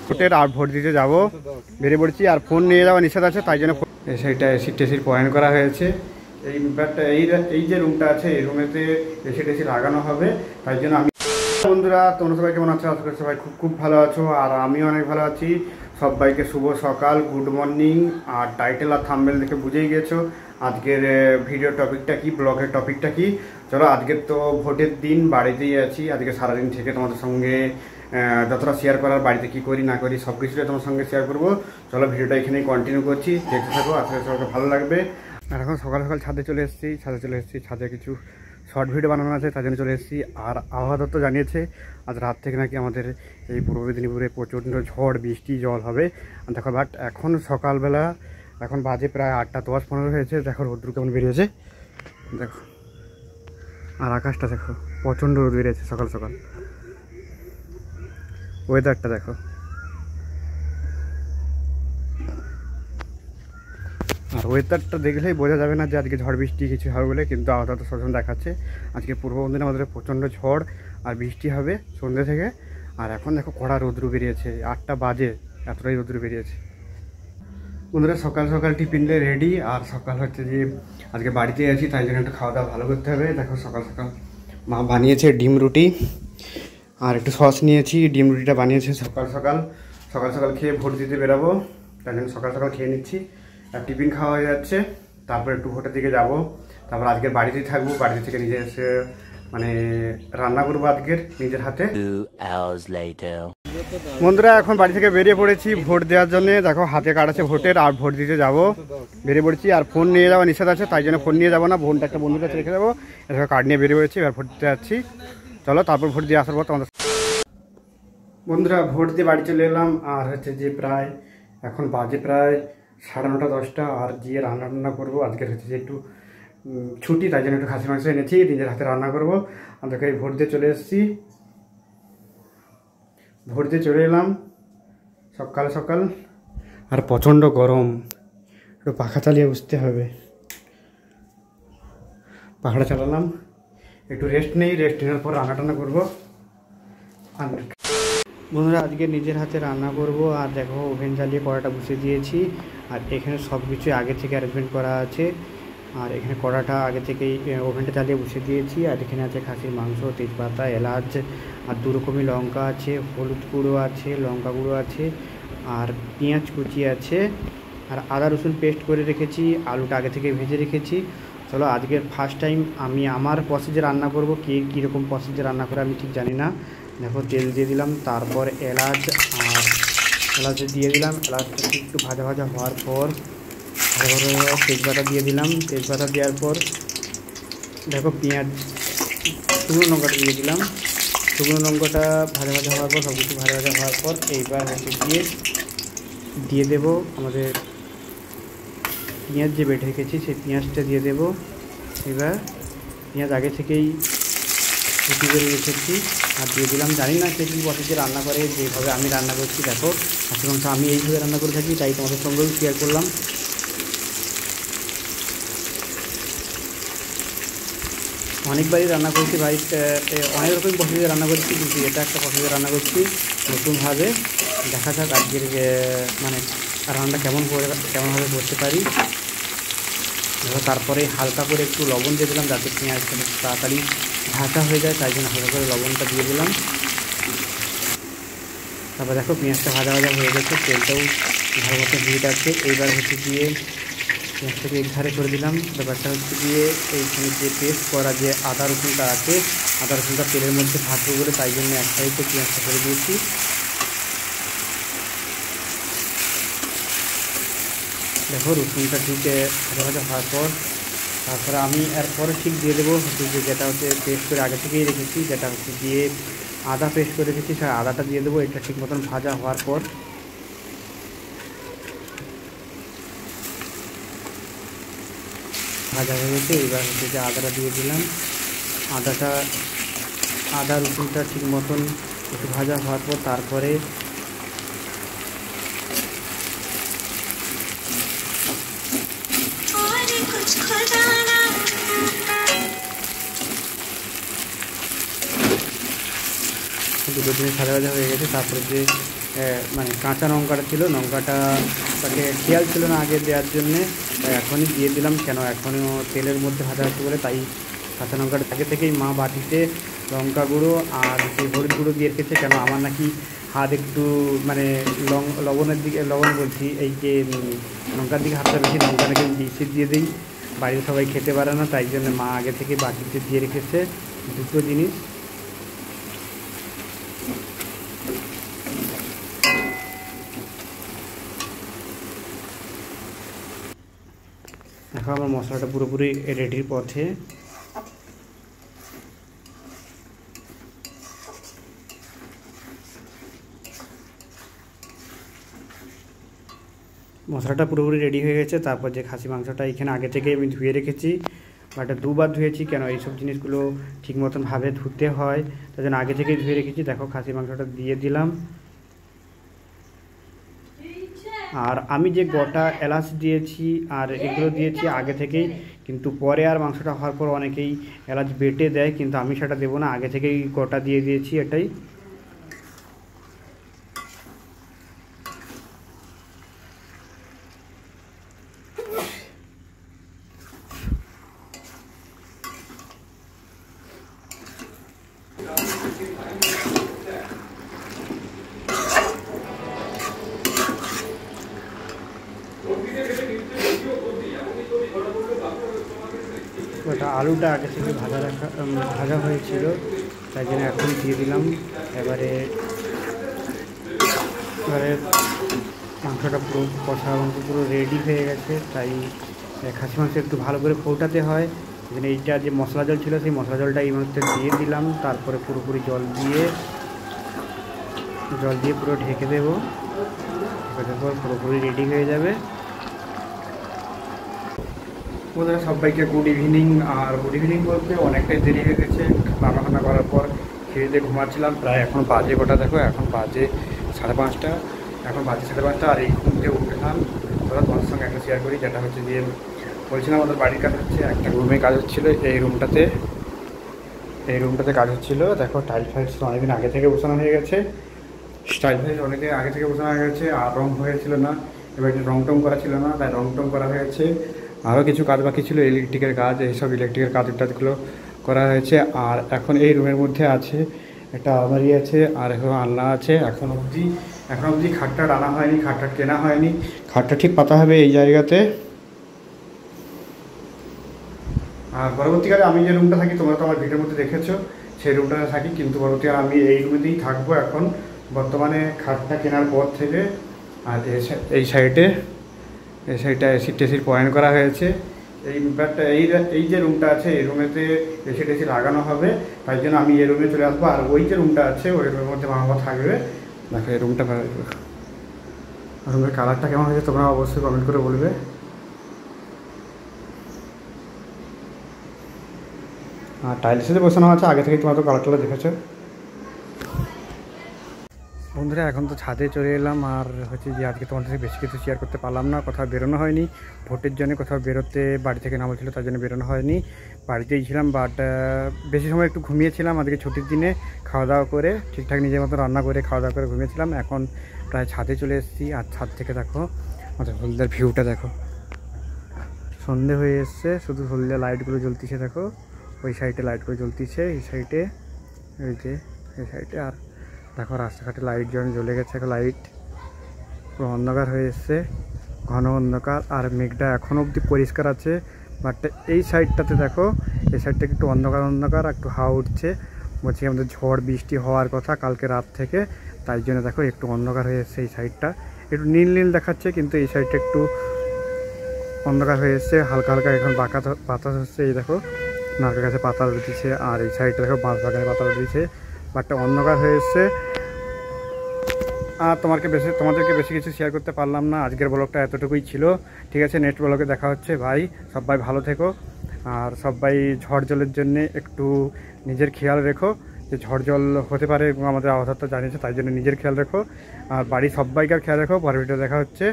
ভোটের আর ভোট দিতে যাব, বেরিয়ে পড়ছি। আর ফোন নিয়ে যাওয়া নিষেধ আছে, তাই জন্য সেইটা এসি টেসির পয়েন্ট করা হয়েছে। এই ব্যাপারটা এই যে রুমটা আছে, এই রুমেতে এসি টেসি লাগানো হবে, তাই জন্য আমি। বন্ধুরা, তোমরা সবাই কেমন আছো? আশা করি সবাই খুব খুব ভালো আছো, আর আমিও অনেক ভালো আছি। সবাইকে শুভ সকাল, গুড মর্নিং। আর টাইটেল আর থাম্বনেল দেখে বুঝেই গেছো আজকের ভিডিও টপিকটা কি, ব্লগের টপিকটা কি। চলো, আজকের তো ভোটের দিন, বাড়িতেই আছি আজকে সারাদিন থেকে। তোমাদের সঙ্গে যতটা শেয়ার করার, বাড়িতে কী করি না করি সব কিছুটাই তোমার সঙ্গে শেয়ার করবো। চলো, ভিডিওটা এখানেই কন্টিনিউ করছি, দেখতে থাকো, আশা করি সবাইকে ভালো লাগবে। আর এখন সকাল সকাল ছাদে চলে এসেছি, ছাদে কিছু শর্ট ভিডিও বানানো আছে, তার জন্য চলে এসেছি। আর আবহাওয়া দপ্তর জানিয়েছে আজ রাত থেকে নাকি আমাদের এই পূর্ব মেদিনীপুরে প্রচণ্ড ঝড় বৃষ্টি জল হবে। দেখো, বাট এখন সকালবেলা, এখন বাজে প্রায় 8টা 10-15 হয়েছে। দেখো রোদ্দুর কেমন বেরিয়েছে, দেখো। আর আকাশটা দেখো, প্রচণ্ড রোদ বেরিয়েছে সকাল সকাল। ওয়েদারটা দেখো। আর ওয়েদারটা দেখলেই বোঝা যাবে না যে আজকে ঝড় বৃষ্টি কিছু হবে বলে, কিন্তু আবহাওয়া তো সচেতন দেখাচ্ছে আজকে পূর্ব মেদিনীপুরে আমাদের প্রচণ্ড ঝড় আর বৃষ্টি হবে সন্ধ্যে থেকে। আর এখন দেখো কড়া রোদ্রু বেরিয়েছে, 8টা বাজে, এতটাই রোদ্রু বেরিয়েছে। বন্ধুরা, সকাল সকাল টিফিনলে রেডি। আর সকাল হচ্ছে যে আজকে বাড়িতে আছি, তাই জন্য একটু খাওয়া দাওয়া ভালো করতে হবে। দেখো সকাল সকাল মা বানিয়েছে ডিম রুটি, আর একটু সস নিয়েছি। ডিম রুটিটা বানিয়েছে সকাল সকাল খেয়ে ভোট দিতে বেরাবো, তাই জন্য সকাল সকাল খেয়ে নিচ্ছি। আর টিফিন খাওয়া হয়ে যাচ্ছে, তারপর একটু ভোটের দিকে যাব। তারপর আজকে বাড়িতেই থাকবো, বাড়িতে থেকে নিজে এসে মানে রান্না করবো আজকের নিজের হাতে। বন্ধুরা, এখন বাড়ি থেকে বেরিয়ে পড়েছি ভোট দেওয়ার জন্য। দেখো হাতে কার্ড আছে ভোটের, আর ভোট দিতে যাব, বেরিয়ে পড়েছি। আর ফোন নিয়ে যাওয়া নিষেধ আছে, তাই জন্য ফোন নিয়ে যাবো না, ফোনটা একটা বন্ধুর কাছে রেখে দেবো। এরকম কার্ড নিয়ে বেরিয়ে পড়েছি, এবার ভোট দিতে যাচ্ছি। চলো, তারপর ভোট দিয়ে আসার পর তোমাদের। বন্ধুরা, ভোট দিয়ে বাড়ি চলে এলাম। আর হচ্ছে যে প্রায় এখন বাজে প্রায় 9:30 10টা। আর গিয়ে রান্না করবো। আজকের হচ্ছে যে একটু ছুটি, তাই জন্য একটু খাসি মাংস এনেছি, নিজের হাতে রান্না করবো। আর দেখো এই ভোট দিয়ে চলে এসেছি, ভোট দিয়ে চলে এলাম সকাল সকাল। আর প্রচণ্ড গরম, একটু পাখা চালিয়ে বসতে হবে। পাখাটা চালালাম, একটু রেস্ট নেই, রেস্ট নেওয়ার পর রান্না টান্না করবো। বন্ধুরা, আজকে নিজের হাতে রান্না করব। আর দেখো ওভেন জ্বালিয়ে কড়াটা বসিয়ে দিয়েছি। আর এখানে সব কিছু আগে থেকে অ্যারেঞ্জমেন্ট করা আছে। আর এখানে কড়াটা আগে থেকেই ওভেনটা জ্বালিয়ে বসিয়ে দিয়েছি। আর এখানে আছে খাসির মাংস, তেজপাতা, এলাচ, আর 2 রকমের লঙ্কা আছে, হলুদ গুঁড়ো আছে, লঙ্কা গুঁড়ো আছে, আর পেঁয়াজ কুচি আছে, আর আদা রসুন পেস্ট করে রেখেছি। আলুটা আগে থেকে ভেজে রেখেছি। চলো, আজকে ফার্স্ট টাইম আমি আমার প্রসেসে রান্না করব। কীরকম প্রসেসে রান্না করে আমি ঠিক জানি না। দেখো তেল দিয়ে দিলাম, তারপর এলাচ দিয়ে দিলাম। এলাচটা একটু ভাজা হওয়ার পর তেজপাতা দিয়ে দিলাম। তেজপাতা দেওয়ার পর দেখো পেঁয়াজ, শুকনো লঙ্কাটা দিয়ে দিলাম। শুকনো লঙ্কাটা ভাজা হওয়ার পর, সব কিছু ভাজা হওয়ার পর এইবার হচ্ছে দিয়ে দেবো আমাদের পেঁয়াজ যে বেটে রেখেছি, সেই পেঁয়াজটা দিয়ে দেবো। এবার পেঁয়াজ আগে থেকেই কুচি করে রেখেছি, আর দিয়ে দিলাম। জানি না সে কী প্রসেসে রান্না করে, যেভাবে আমি রান্না করছি। দেখো খাসির মাংস আমি এইভাবে রান্না করে থাকি, তাই তোমাদের সঙ্গেও শেয়ার করলাম। অনেকবারই রান্না করছি বাড়িতে, অনেক রকম প্রসেসে রান্না করছি, কিন্তু এটা একটা প্রসেসে রান্না করছি নতুনভাবে। দেখা যাক আজকের মানে রান্নাটা কেমনভাবে করতে পারি। তারপরে হালকা করে একটু লবণ দিয়ে দিলাম, যাতে পেঁয়াজটা তাড়াতাড়ি ভাজা হয়ে যায়, তাই জন্য হালকা করে লবণটা দিয়ে দিলাম। তারপর দেখো পেঁয়াজটা ভাজা হয়ে গেছে, তেলটাও ভালো মতো হিট আছে। এইবার হচ্ছে গিয়ে পেঁয়াজটাকে একধারে করে দিলাম। ব্যাপারটা হচ্ছে গিয়ে এইখানে যে পেস্ট করা যে আদা রসুনটা আছে, আদা রসুনটা তেলের মধ্যে ভাজবো বলে, তাই জন্য এক সাইডে পেঁয়াজটা করে দিয়েছি। দেখো রসুনটা ঠিক ভাজা হওয়ার পর, তারপরে আমি এরপরে ঠিক দিয়ে দেবো হচ্ছে যে যেটা হচ্ছে পেস্ট করে আগে থেকেই রেখেছি, যেটা হচ্ছে দিয়ে আদা পেস্ট করে রেখেছি, সেই আদাটা দিয়ে দেবো। এটা ঠিক মতন ভাজা হওয়ার পর ভাজা হয়ে গেছে। এবার হচ্ছে যে আদাটা দিয়ে দিলাম। আদা রসুনটা ঠিক মতন একটু ভাজা হওয়ার পর তারপরে দুটো জিনিস ভাজা হয়ে গেছে। তারপরে যে মানে কাঁচা লঙ্কাটা ছিল, লঙ্কাটা তাকে খেয়াল ছিল না আগে দেওয়ার জন্যে, তাই এখনই দিয়ে দিলাম। কেন এখনও তেলের মধ্যে ভাজা হচ্ছে বলে, তাই কাঁচা লঙ্কাটা আগে থেকেই মা বাটিতে লঙ্কা গুঁড়ো আর সেই হলুদ গুঁড়ো দিয়ে রেখেছে। কেন আমার নাকি হাত একটু মানে লবণের দিকে, লবণ বলছি এই যে লঙ্কার দিকে হাতটা বেশি, লঙ্কা নাকি বেশি দিয়ে দিই, বাড়ির সবাই খেতে পারে না, তাই জন্য মা আগে থেকে বাটিতে দিয়ে রেখেছে দুটো জিনিস। দেখো আমার মশলাটা পুরোপুরি রেডির পথে। মশলাটা পুরোপুরি রেডি হয়ে গেছে। তারপর যে খাসি মাংসটা এখানে আগে থেকে আমি ধুয়ে রেখেছি, বাট দুবার ধুয়েছি। কেন এইসব জিনিসগুলো ঠিক মতনভাবে ধুতে হয়, তাই জন্য আগে থেকেই ধুয়ে রেখেছি। দেখো খাসি মাংসটা দিয়ে দিলাম। আর আমি যে গোটা এলাচ দিয়েছি আর এগুলো দিয়েছি আগে থেকেই, কিন্তু পরে আর মাংসটা হওয়ার পর অনেকেই এলাচ বেটে দেয়, কিন্তু আমি সেটা দেবো না, আগে থেকেই গোটা দিয়ে দিয়েছি এটাই। ওটা আলুটা আগে থেকে ভাজা হয়েছিল, তাই জন্য এখন দিয়ে দিলাম। এবারে মাংসটা পুরো কষা মাংস পুরো রেডি হয়ে গেছে, তাই খাসি মাংস একটু ভালো করে ফোটাতে হয়। এখানে এইটা যে মশলা জল ছিল, সেই মশলা জলটা এই মাংসতে দিয়ে দিলাম। তারপরে পুরোপুরি জল দিয়ে পুরো ঢেকে দেবো। ঢেকে দেওয়ার পর পুরোপুরি রেডি হয়ে যাবে। বন্ধুরা সবাইকে গুড ইভিনিং। আর গুড ইভিনিং বলতে অনেকটাই দেরি হয়ে গেছে, রান্নাবান্না করার পর খেয়ে দিয়ে ঘুমাচ্ছিলাম। প্রায় এখন বাজে কটা দেখো, এখন বাজে 5:30। এখন বাজে 5:30 আর এই ঘুম থেকে উঠলাম। ওরা তোমার সঙ্গে একটা শেয়ার করি, যেটা হচ্ছে যে বলছিলাম আমাদের বাড়ির কাজ হচ্ছে, একটা রুমে কাজ হচ্ছিলো। এই রুমটাতে কাজ হচ্ছিলো। দেখো টাইল ফাইলস অনেকদিন আগে থেকে বসানো হয়ে গেছে, অনেকদিন আগে থেকে বসানো হয়ে গেছে। আর রং হয়েছিল না, এবার রং টং করা ছিল না, তাই রং টং করা হয়েছে। আরও কিছু কাজ বাকি ছিল, ইলেকট্রিকের কাজ, এইসব ইলেকট্রিকের কাজগুলো করা হয়েছে। আর এখন এই রুমের মধ্যে আছে একটা আলমারি আছে, আর এখন আলনা আছে। এখন অবধি খাটটা আনা হয়নি, খাটটা কেনা হয়নি, খাটটা ঠিক পাতা হবে এই জায়গাতে। আর পরবর্তীকালে আমি যে রুমটা থাকি, তোমরা তো আমার ভিডিওর মধ্যে দেখেছো, সেই রুমটাতে থাকি, কিন্তু পরবর্তীকালে আমি এই রুমেতেই থাকবো এখন বর্তমানে খাটটা কেনার পর থেকে। আর এই সাইডে এসি টেসির পয়েন্ট করা হয়েছে। এই ব্যাপারটা এই যে রুমটা আছে, এই রুমেতে এসি টেসি লাগানো হবে, তাই জন্য আমি এই রুমে চলে আসবো। আর ওই যে রুমটা আছে, ওই রুমের মধ্যে মা বাবা থাকবে। দেখো এই রুমের কালারটা কেমন হয়েছে তোমরা অবশ্যই কমেন্ট করে বলবে। আর টাইলসে বসানো আছে, আগে থেকেই তোমরা তো কালারটা দেখেছো। বন্ধুরা এখন তো ছাদে চলে এলাম। আর হচ্ছে যে আজকে তোমাদের থেকে বেশি কিছু শেয়ার করতে পারলাম না, কোথাও বেরোনো হয়নি, ভোটের জন্য কোথাও বেরোতে বাড়ি থেকে নামা ছিল, তার জন্য বেরোনো হয়নি, বাড়িতেই ছিলাম। বাট বেশি সময় একটু ঘুমিয়েছিলাম আজকে ছুটির দিনে, খাওয়া দাওয়া করে ঠিকঠাক নিজের মতো রান্না করে খাওয়া দাওয়া করে ঘুমিয়েছিলাম। এখন প্রায় ছাদে চলে এসেছি। আর ছাদ থেকে দেখো আমাদের হলদিয়ার ভিউটা দেখো, সন্ধে হয়ে এসছে, শুধু হলদিয়া লাইটগুলো জ্বলতিছে। দেখো ওই সাইডে লাইটগুলো জ্বলতিছে, এই সাইডে, এই সাইডে। আর দেখো রাস্তাঘাটে লাইট জ্বলে গেছে, লাইট পুরো অন্ধকার হয়ে এসছে, ঘন অন্ধকার। আর মেঘটা এখনও অবধি পরিষ্কার আছে, বাট এই সাইডটাতে দেখো, এই সাইডটা একটু অন্ধকার, একটু হাওয়া উঠছে। বলছি আমাদের ঝড় বৃষ্টি হওয়ার কথা কালকে রাত থেকে, তাই জন্য দেখো একটু অন্ধকার হয়ে এসছে। এই সাইডটা একটু নীল দেখাচ্ছে, কিন্তু এই সাইডটা একটু অন্ধকার হয়ে এসছে। হালকা এখন বাতাস হচ্ছে। এই দেখো নারকেল গাছে পাতা উঠেছে, আর এই সাইডটা দেখো বাঁশ বাগানে পাতা উঠেছে, বাট অন্ধকার হয়ে এসছে। আর তোমাদেরকে বেশি কিছু শেয়ার করতে পারলাম না। আজকের ব্লগটা এতটুকুই ছিল, ঠিক আছে। নেক্সট ব্লগে দেখা হচ্ছে। ভাই সবাই ভালো থেকো, আর সবাই ঝড় জলের জন্যে একটু নিজের খেয়াল রেখো, যে ঝড় জল হতে পারে এবং আমাদের আবহাওয়া জানিয়েছে, তাই জন্য নিজের খেয়াল রেখো। আর বাড়ির সবাইকার খেয়াল রেখো। পরের ভিডিও দেখা হচ্ছে।